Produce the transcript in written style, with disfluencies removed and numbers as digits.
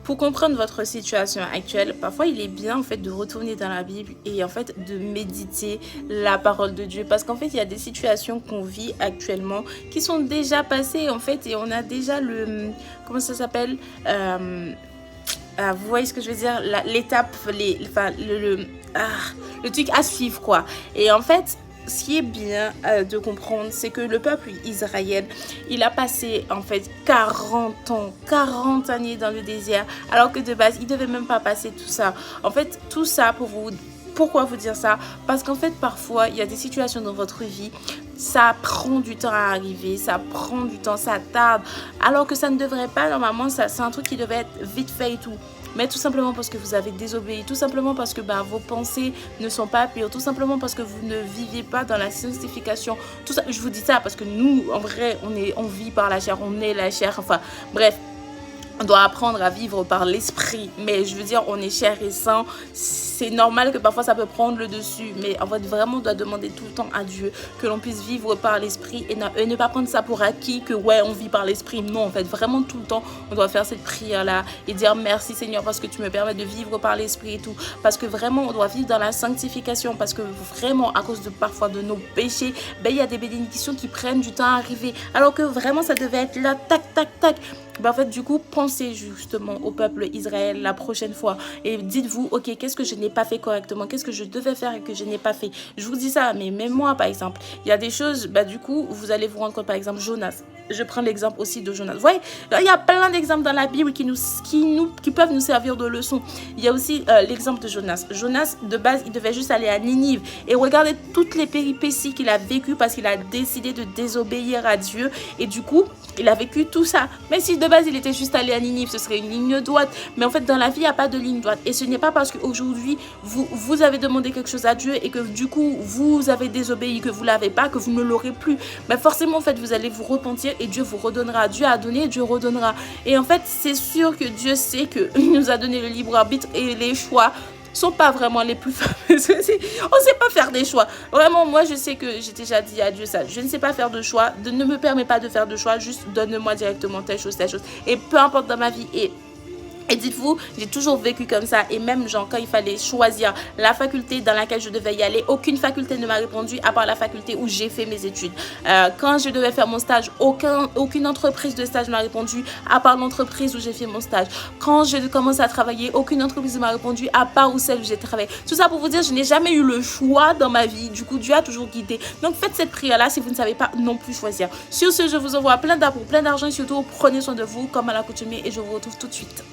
Pour comprendre votre situation actuelle, parfois il est bien en fait de retourner dans la Bible et en fait de méditer la parole de Dieu parce qu'en fait il y a des situations qu'on vit actuellement qui sont déjà passées en fait et on a déjà le comment ça s'appelle vous voyez ce que je veux dire l'étape enfin le truc à suivre quoi. Et en fait ce qui est bien de comprendre, c'est que le peuple Israël, il a passé en fait 40 ans, 40 années dans le désert, alors que de base, il ne devait même pas passer tout ça. En fait, tout ça pour vous... Pourquoi vous dire ça? Parce qu'en fait, parfois, il y a des situations dans votre vie, ça prend du temps à arriver, ça prend du temps, ça tarde, alors que ça ne devrait pas, normalement, c'est un truc qui devait être vite fait et tout. Mais tout simplement parce que vous avez désobéi, tout simplement parce que vos pensées ne sont pas pures, tout simplement parce que vous ne vivez pas dans la sanctification. Tout ça, je vous dis ça parce que nous, en vrai, on vit par la chair, on est la chair, enfin bref. On doit apprendre à vivre par l'esprit, mais je veux dire, on est chair et sang. C'est normal que parfois ça peut prendre le dessus, mais en fait, vraiment, on doit demander tout le temps à Dieu que l'on puisse vivre par l'esprit et ne pas prendre ça pour acquis que ouais, on vit par l'esprit. Non, en fait, vraiment tout le temps, on doit faire cette prière-là et dire merci Seigneur parce que tu me permets de vivre par l'esprit et tout. Parce que vraiment, on doit vivre dans la sanctification parce que vraiment, à cause de parfois de nos péchés, il y a des bénédictions qui prennent du temps à arriver. Alors que vraiment, ça devait être là, tac, tac, tac. En fait, du coup, pensez justement au peuple Israël la prochaine fois et dites-vous, ok, qu'est-ce que je n'ai pas fait correctement, qu'est-ce que je devais faire et que je n'ai pas fait. Je vous dis ça, mais même moi, par exemple, il y a des choses, du coup, vous allez vous rendre compte, par exemple, Jonas. Je prends l'exemple aussi de Jonas. Vous voyez, il y a plein d'exemples dans la Bible qui peuvent nous servir de leçon. Il y a aussi l'exemple de Jonas. Jonas, de base, il devait juste aller à Ninive et regardez toutes les péripéties qu'il a vécues parce qu'il a décidé de désobéir à Dieu et du coup, il a vécu tout ça. Mais si de base, il était juste allé à Ninive, ce serait une ligne droite. Mais en fait, dans la vie, il n'y a pas de ligne droite. Et ce n'est pas parce qu'aujourd'hui, vous avez demandé quelque chose à Dieu et que du coup, vous avez désobéi, que vous ne l'avez pas, que vous ne l'aurez plus. Mais forcément, en fait, vous allez vous repentir et Dieu vous redonnera. Dieu a donné, Dieu redonnera. Et en fait, c'est sûr que Dieu sait qu'il nous a donné le libre arbitre et les choix sont pas vraiment les plus fameux. On sait pas faire des choix. Vraiment, moi, je sais que j'ai déjà dit à Dieu ça. Je ne sais pas faire de choix. Ne me permets pas de faire de choix. Juste donne-moi directement telle chose, telle chose. Et peu importe dans ma vie. Et dites-vous, j'ai toujours vécu comme ça. Et même, genre, quand il fallait choisir la faculté dans laquelle je devais y aller, aucune faculté ne m'a répondu à part la faculté où j'ai fait mes études. Quand je devais faire mon stage, aucune entreprise de stage m'a répondu à part l'entreprise où j'ai fait mon stage. Quand j'ai commencé à travailler, aucune entreprise ne m'a répondu à part celle où j'ai travaillé. Tout ça pour vous dire, je n'ai jamais eu le choix dans ma vie. Du coup, Dieu a toujours guidé. Donc, faites cette prière-là si vous ne savez pas non plus choisir. Sur ce, je vous envoie plein d'amour, plein d'argent et surtout, prenez soin de vous comme à l'accoutumée et je vous retrouve tout de suite.